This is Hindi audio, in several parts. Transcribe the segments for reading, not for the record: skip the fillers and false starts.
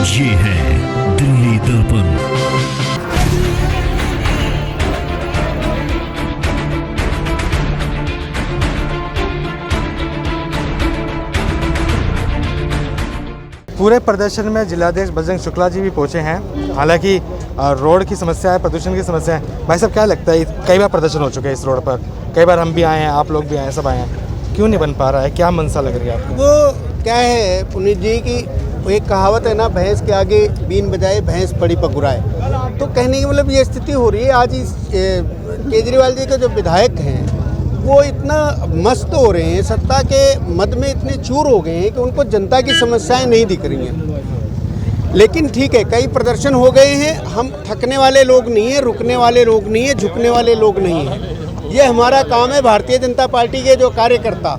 ये है दिल्ली दर्पण। पूरे प्रदर्शन में जिलाध्यक्ष बजरंग शुक्ला जी भी पहुंचे हैं। हालांकि रोड की समस्या है, प्रदूषण की समस्या है। भाई साहब क्या लगता है, कई बार प्रदर्शन हो चुके हैं इस रोड पर, कई बार हम भी आए हैं, आप लोग भी आए हैं, सब आए हैं, क्यों नहीं बन पा रहा है? क्या मनसा लग रही है आपको? वो क्या है पुनीत जी की वो एक कहावत है ना, भैंस के आगे बीन बजाए भैंस पड़ी पगुराए। तो कहने की मतलब ये स्थिति हो रही है। आज इस केजरीवाल जी के जो विधायक हैं वो इतना मस्त हो रहे हैं, सत्ता के मद में इतने चूर हो गए हैं कि उनको जनता की समस्याएं नहीं दिख रही हैं। लेकिन ठीक है, कई प्रदर्शन हो गए हैं। हम थकने वाले लोग नहीं हैं, रुकने वाले लोग नहीं हैं, झुकने वाले लोग नहीं हैं। ये हमारा काम है। भारतीय जनता पार्टी के जो कार्यकर्ता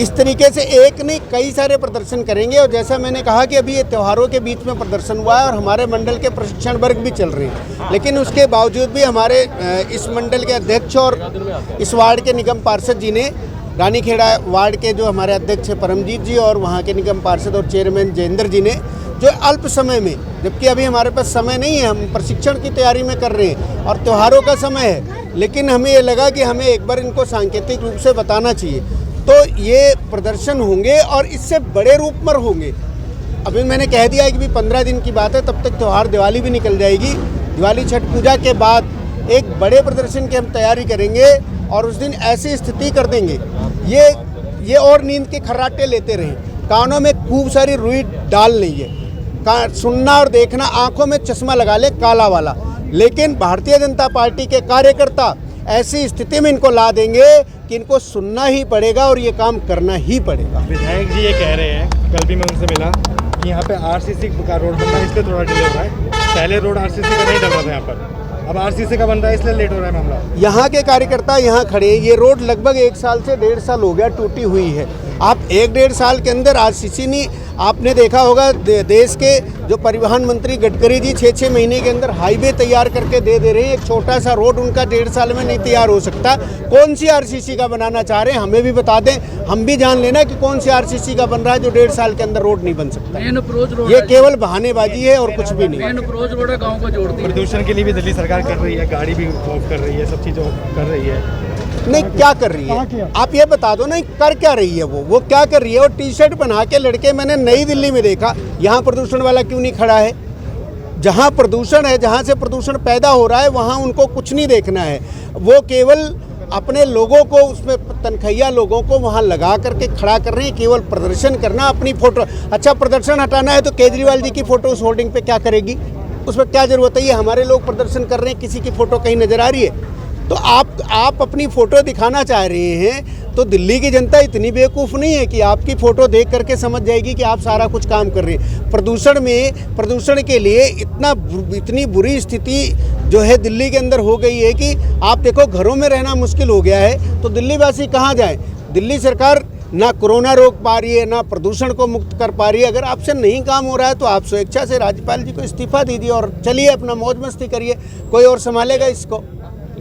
इस तरीके से एक नहीं कई सारे प्रदर्शन करेंगे। और जैसा मैंने कहा कि अभी ये त्योहारों के बीच में प्रदर्शन हुआ है और हमारे मंडल के प्रशिक्षण वर्ग भी चल रहे हैं, लेकिन उसके बावजूद भी हमारे इस मंडल के अध्यक्ष और इस वार्ड के निगम पार्षद जी ने, रानीखेड़ा वार्ड के जो हमारे अध्यक्ष हैं परमजीत जी और वहाँ के निगम पार्षद और चेयरमैन जयेंद्र जी ने, जो अल्प समय में, जबकि अभी हमारे पास समय नहीं है, हम प्रशिक्षण की तैयारी में कर रहे हैं और त्योहारों का समय है, लेकिन हमें ये लगा कि हमें एक बार इनको सांकेतिक रूप से बताना चाहिए। तो ये प्रदर्शन होंगे और इससे बड़े रूप में होंगे। अभी मैंने कह दिया है कि भी 15 दिन की बात है, तब तक त्यौहार दिवाली भी निकल जाएगी। दिवाली छठ पूजा के बाद एक बड़े प्रदर्शन की हम तैयारी करेंगे और उस दिन ऐसी स्थिति कर देंगे, ये और नींद के खर्राटे लेते रहें, कानों में खूब सारी रुई डाल लीजिए, सुनना और देखना, आंखों में चश्मा लगा ले काला वाला। लेकिन भारतीय जनता पार्टी के कार्यकर्ता ऐसी स्थिति में इनको ला देंगे कि इनको सुनना ही पड़ेगा और ये काम करना ही पड़ेगा। विधायक जी ये कह रहे हैं, कल भी मैं उनसे मिला, कि यहाँ पे आरसीसी का रोड बन रहा है, इसलिए थोड़ा डिले हो रहा है। पहले रोड आरसीसी का नहीं डल रहा था यहाँ पर, अब आरसीसी का बन रहा है, इसलिए लेट हो रहा है मामला। यहाँ के कार्यकर्ता यहाँ खड़े हैं। ये रोड लगभग 1 साल से 1.5 साल हो गया टूटी हुई है। आप 1-1.5 साल के अंदर आरसीसी नहीं, आपने देखा होगा देश के जो परिवहन मंत्री गडकरी जी 6-6 महीने के अंदर हाईवे तैयार करके दे रहे हैं। एक छोटा सा रोड उनका 1.5 साल में नहीं तैयार हो सकता। कौन सी आरसीसी का बनाना चाह रहे हैं, हमें भी बता दें, हम भी जान लेना कि कौन सी आरसीसी का बन रहा है जो 1.5 साल के अंदर रोड नहीं बन सकता। ये केवल बहानेबाजी है और कुछ भी नहीं। गाँव को जोड़ती है। प्रदूषण के लिए भी दिल्ली सरकार कर रही है, गाड़ी भी ऑफ कर रही है, सब चीज़ें कर रही है। नहीं, क्या कर रही है आप ये बता दो ना, कर क्या रही है वो क्या कर रही है? और टी शर्ट बना के लड़के मैंने नई दिल्ली में देखा। यहाँ प्रदूषण वाला क्यों नहीं खड़ा है? जहाँ प्रदूषण है, जहाँ से प्रदूषण पैदा हो रहा है, वहाँ उनको कुछ नहीं देखना है। वो केवल अपने लोगों को, उसमें तनखैया लोगों को वहाँ लगा करके खड़ा कर रहे हैं, केवल प्रदर्शन करना, अपनी फोटो। अच्छा, प्रदर्शन हटाना है तो केजरीवाल जी की फोटो उस होर्डिंग पे क्या करेगी? उसमें क्या जरूरत है? ये हमारे लोग प्रदर्शन कर रहे हैं, किसी की फोटो कहीं नजर आ रही है? तो आप अपनी फ़ोटो दिखाना चाह रहे हैं, तो दिल्ली की जनता इतनी बेवकूफ़ नहीं है कि आपकी फ़ोटो देख करके समझ जाएगी कि आप सारा कुछ काम कर रहे हैं। प्रदूषण के लिए इतनी बुरी स्थिति जो है दिल्ली के अंदर हो गई है कि आप देखो, घरों में रहना मुश्किल हो गया है, तो दिल्ली वासी कहाँ जाएँ? दिल्ली सरकार ना कोरोना रोक पा रही है, ना प्रदूषण को मुक्त कर पा रही है। अगर आपसे नहीं काम हो रहा है तो आप स्वेच्छा से राज्यपाल जी को इस्तीफा दीजिए और चलिए अपना मौज मस्ती करिए, कोई और संभालेगा इसको।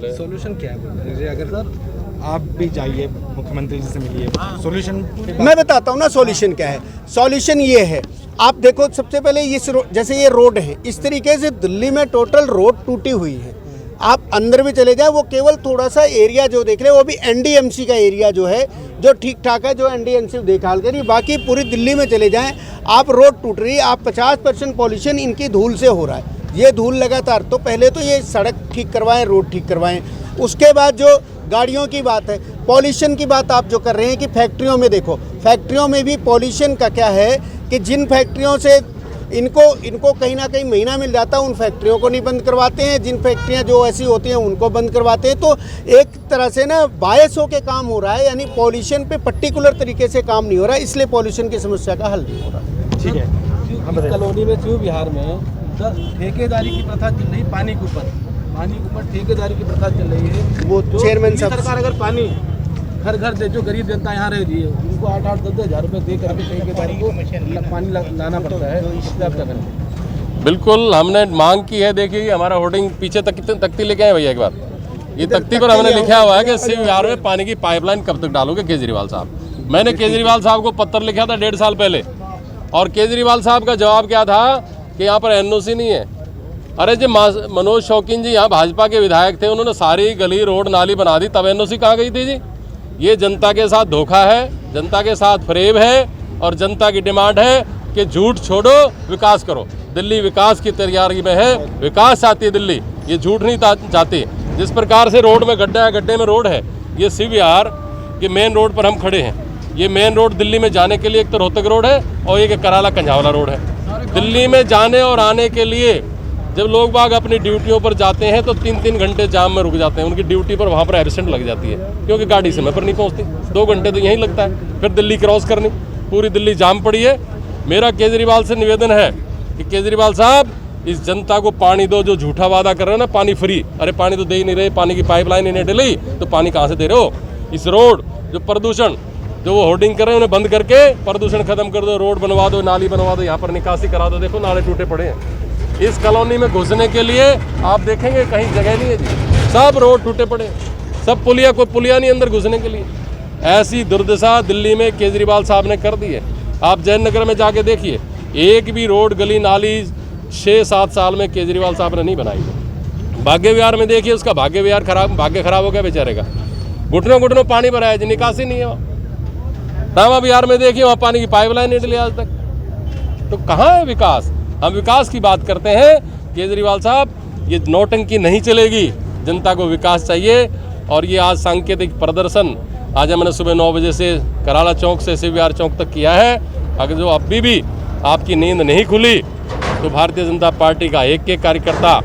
सोल्यूशन क्या है? अगर आप भी जाइए मुख्यमंत्री जी से मिलिए, सोल्यूशन मैं बताता हूँ ना सॉल्यूशन क्या है। सॉल्यूशन ये है, आप देखो, सबसे पहले जैसे ये रोड है, इस तरीके से दिल्ली में टोटल रोड टूटी हुई है। आप अंदर भी चले जाएं, वो केवल थोड़ा सा एरिया जो देख रहे हैं वो भी एनडीएमसी का एरिया जो है, जो ठीक ठाक है, जो एनडीएमसी देखभाल करिए। बाकी पूरी दिल्ली में चले जाएं, आप रोड टूट रही है, आप 50% पॉल्यूशन इनकी धूल से हो रहा है। ये धूल लगातार, तो पहले तो ये सड़क ठीक करवाएं, रोड ठीक करवाएं। उसके बाद जो गाड़ियों की बात है, पॉल्यूशन की बात आप जो कर रहे हैं कि फैक्ट्रियों में देखो, फैक्ट्रियों में भी पॉल्यूशन का क्या है कि जिन फैक्ट्रियों से इनको कहीं ना कहीं महीना मिल जाता है, उन फैक्ट्रियों को नहीं बंद करवाते हैं। जिन फैक्ट्रियां जो ऐसी होती हैं उनको बंद करवाते हैं। तो एक तरह से ना बायस होकर काम हो रहा है, यानी पॉल्यूशन पे पर्टिकुलर तरीके से काम नहीं हो रहा है, इसलिए पॉल्यूशन की समस्या का हल नहीं हो रहा। ठीक है। कॉलोनी में क्यों बिहार में ठेकेदारी की प्रथा चल रही, पानी के ऊपर ठेकेदारी की प्रथा चल रही है। वो चेयरमैन साहब, सरकार अगर पानी घर घर दे, जो गरीब जनता यहाँ रह रही है उनको 8-8, 10-10 हज़ार रुपये दे करके ठेकेदारी को पानी लाना पड़ता है। बिल्कुल हमने मांग की है। देखिए हमारा होर्डिंग पीछे तख्ती लेके आए भैया एक बार, ये तख्ती पर हमने लिखा हुआ है कि 80 बिहार में पानी की पाइपलाइन कब तक डालोगे केजरीवाल साहब। मैंने केजरीवाल साहब को पत्र लिखा था 1.5 साल पहले और केजरीवाल साहब का जवाब क्या था कि यहाँ पर एनओसी नहीं है। अरे जी मनोज शौकीन जी यहाँ भाजपा के विधायक थे, उन्होंने सारी गली रोड नाली बना दी, तब एनओसी कहाँ गई थी जी? ये जनता के साथ धोखा है, जनता के साथ फरेब है और जनता की डिमांड है कि झूठ छोड़ो, विकास करो। दिल्ली विकास की तैयारी में है, विकास चाहती है दिल्ली, ये झूठ नहीं चाहती। जिस प्रकार से रोड में गड्ढा है, गड्ढे में रोड है, ये शिव विहार के मेन रोड पर हम खड़े हैं। ये मेन रोड दिल्ली में जाने के लिए एक तो रोहतक रोड है और एक कराला कंझावला रोड है। दिल्ली में जाने और आने के लिए जब लोग बाग अपनी ड्यूटियों पर जाते हैं तो 3-3 घंटे जाम में रुक जाते हैं। उनकी ड्यूटी पर वहाँ पर एब्सेंट लग जाती है क्योंकि गाड़ी समय पर नहीं पहुँचती। 2 घंटे तो यहीं लगता है, फिर दिल्ली क्रॉस करनी, पूरी दिल्ली जाम पड़ी है। मेरा केजरीवाल से निवेदन है कि केजरीवाल साहब इस जनता को पानी दो, जो झूठा वादा कर रहे हो ना पानी फ्री, अरे पानी तो दे ही नहीं रहे, पानी की पाइपलाइन ही नहीं डली तो पानी कहाँ से दे रहे हो? इस रोड जो प्रदूषण जो वो होर्डिंग कर रहे हैं उन्हें बंद करके प्रदूषण खत्म कर दो, रोड बनवा दो, नाली बनवा दो, यहाँ पर निकासी करा दो। देखो नाले टूटे पड़े हैं। इस कॉलोनी में घुसने के लिए आप देखेंगे कहीं जगह नहीं है जी, सब रोड टूटे पड़े, सब पुलिया, कोई पुलिया नहीं अंदर घुसने के लिए। ऐसी दुर्दशा दिल्ली में केजरीवाल साहब ने कर दी है। आप जयन नगर में जाके देखिए, एक भी रोड गली नाली 6-7 साल में केजरीवाल साहब ने नहीं बनाई। भाग्य विहार में देखिए, उसका भाग्य विहार भाग्य खराब हो गया बेचारे का, घुटनों घुटनों पानी भरा है जी, निकासी नहीं है वहाँ। रामा विहार में देखिए, वहाँ पानी की पाइपलाइन नहीं डली आज तक। तो कहाँ है विकास? हम विकास की बात करते हैं। केजरीवाल साहब, ये नौटंकी नहीं चलेगी, जनता को विकास चाहिए। और ये आज सांकेतिक प्रदर्शन आज हमने सुबह 9 बजे से कराला चौक से शिव विहार चौक तक किया है। अगर जो अभी भी आपकी नींद नहीं खुली तो भारतीय जनता पार्टी का एक कार्यकर्ता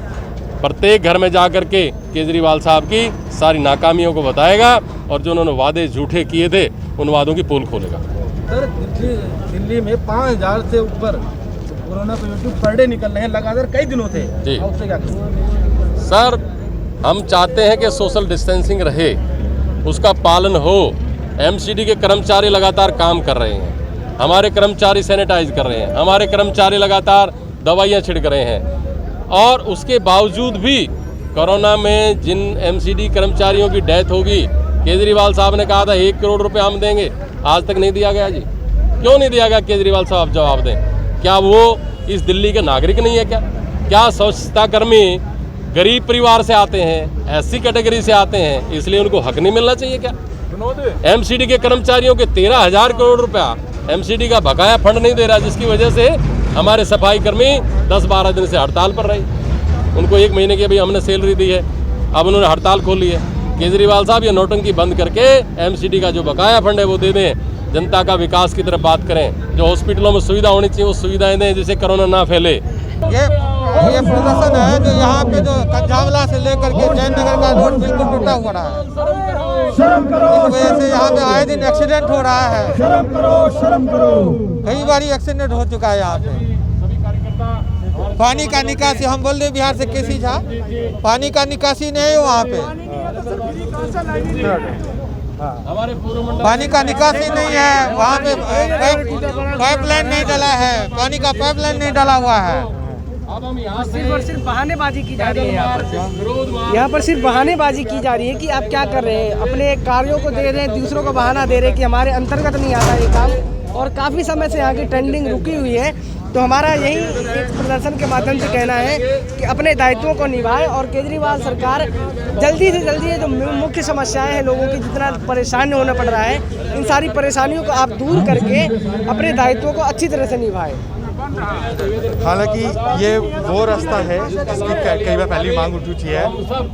प्रत्येक घर में जा कर के केजरीवाल साहब की सारी नाकामियों को बताएगा और जो उन्होंने वादे झूठे किए थे उन वादों की पोल खोलेगा। सर, दिल्ली में 5000 से ऊपर कोरोना पॉजिटिव पर डे निकल रहे हैं लगातार कई दिनों से जी। उससे क्या करें? सर, हम चाहते हैं कि सोशल डिस्टेंसिंग रहे, उसका पालन हो। एमसीडी के कर्मचारी लगातार काम कर रहे हैं, हमारे कर्मचारी सैनिटाइज कर रहे हैं, हमारे कर्मचारी लगातार दवाइयाँ छिड़क रहे हैं। और उसके बावजूद भी कोरोना में जिन एमसीडी कर्मचारियों की डेथ होगी, केजरीवाल साहब ने कहा था 1 करोड़ रुपए हम देंगे, आज तक नहीं दिया गया जी। क्यों नहीं दिया गया? केजरीवाल साहब जवाब दें। क्या वो इस दिल्ली के नागरिक नहीं है क्या स्वच्छता कर्मी गरीब परिवार से आते हैं, ऐसी कैटेगरी से आते हैं, इसलिए उनको हक नहीं मिलना चाहिए क्या? एमसीडी के कर्मचारियों के 13,000 करोड़ रुपया एमसीडी का बकाया फंड नहीं दे रहा, जिसकी वजह से हमारे सफाई कर्मी 10-12 दिन से हड़ताल पर रहे। उनको 1 महीने की अभी हमने सैलरी दी है, अब उन्होंने हड़ताल खोल ली है। केजरीवाल साहब ये नौटंकी बंद करके एमसीडी का जो बकाया फंड है वो दे दें, जनता का विकास की तरफ बात करें। जो हॉस्पिटलों में सुविधा होनी चाहिए वो सुविधाएं दें, जिससे कोरोना ना फैले। ये प्रदर्शन है जो यहाँ पे जो कंझावला से लेकर के जयन नगर का रोड बिल्कुल टूटा हुआ रहा है। इस वजह से यहाँ पे आए दिन एक्सीडेंट हो रहा है। कई बार एक्सीडेंट हो चुका है यहाँ पे। पानी का निकासी, हम बोल रहे बिहार से केसी झा, पानी का निकासी नहीं है वहाँ पे, पानी का निकासी नहीं है वहाँ पे, पाइपलाइन नहीं डला है, पानी का पाइपलाइन नहीं डला हुआ है। सिर्फ और सिर्फ बहानेबाजी की जा रही है यहाँ पर सिर्फ बहानेबाजी की जा रही है कि आप क्या कर रहे हैं, अपने कार्यों को दे रहे हैं, दूसरों को बहाना दे रहे हैं कि हमारे अंतर्गत नहीं आता ये काम। और काफ़ी समय से यहाँ की ट्रेंडिंग रुकी हुई है। तो हमारा यही एक प्रदर्शन के माध्यम से कहना है कि अपने दायित्वों को निभाएं और केजरीवाल सरकार जल्दी से जल्दी जो मुख्य समस्याएं हैं लोगों की, जितना परेशान होना पड़ रहा है, इन सारी परेशानियों को आप दूर करके अपने दायित्वों को अच्छी तरह से निभाएं। हालांकि ये वो रास्ता है जिसकी कई बार पहली मांग उठ चुकी है,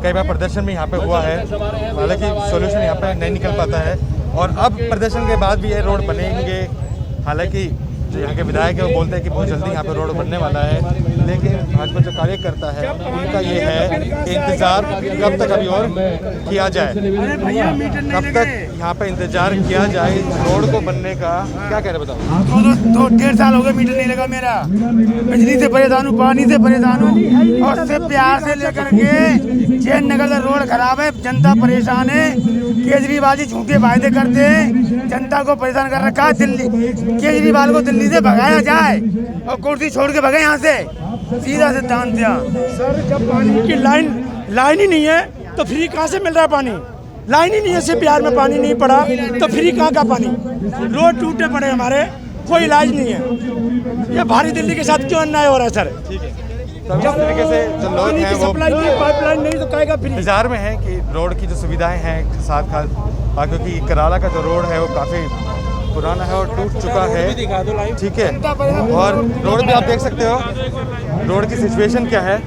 कई बार प्रदर्शन भी यहाँ पे हुआ है, हालांकि सॉल्यूशन यहाँ पे नहीं निकल पाता है। और अब प्रदर्शन के बाद भी ये रोड बनेंगे, हालांकि जो यहाँ के विधायक है वो बोलते हैं कि बहुत जल्दी यहाँ पे रोड बनने वाला है, लेकिन भाजपा जो कार्यकर्ता है उनका ये है कि इंतज़ार कब तक अभी और किया जाए, कब तक यहाँ पे इंतजार किया जाए रोड को बनने का। क्या कह रहे बताओ? 2-1.5 साल हो गए, मीटर नहीं लगा मेरा, बिजली से परेशान हूँ, पानी से परेशान हूँ, और सिर्फ बिहार से लेकर के जयन नगर का रोड खराब है, जनता परेशान है। केजरीवाल जी झूठे वायदे करते हैं, जनता को परेशान कर रखा है। दिल्ली केजरीवाल को दिल्ली से भगाया जाए और कुर्सी छोड़ के भगे यहाँ से, सीधा सिद्धांत दिया। सर, जब पानी की लाइन ही नहीं है तो फ्री कहाँ से मिल रहा है पानी? लाइन ही नहीं है, सिर्फ बिहार में पानी नहीं पड़ा तो फ्री कहाँ का पानी? रोड टूटे पड़े हमारे, कोई इलाज नहीं है। ये भारी दिल्ली के साथ क्यों अन्याय हो रहा है सर? ठीक है, तो इस तरीके से जो लोग पानी हैं की वो सप्लाई नहीं, पाइपलाइन नहीं तो काहेगा फ्री। इंतजार में है कि रोड की जो सुविधाएं हैं साथ साथ, क्योंकि कराला का जो रोड है वो काफ़ी पुराना है और टूट चुका है। ठीक है, और रोड भी आप देख सकते हो रोड की सिचुएशन क्या है।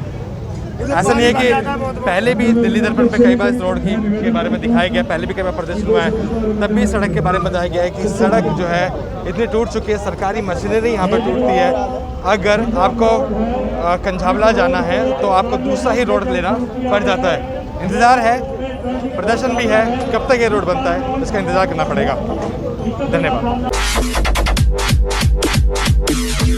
ऐसा नहीं है कि पहले भी दिल्ली दर्पण पे कई बार इस रोड के बारे में दिखाया गया, पहले भी कई बार प्रदर्शन हुआ है, तब भी सड़क के बारे में बताया गया है कि सड़क जो है इतनी टूट चुकी है, सरकारी मशीनरी यहाँ पर टूटती है। अगर आपको कंझावला जाना है तो आपको दूसरा ही रोड लेना पड़ जाता है। इंतज़ार है, प्रदर्शन भी है, कब तक ये रोड बनता है इसका इंतज़ार करना पड़ेगा। धन्यवाद।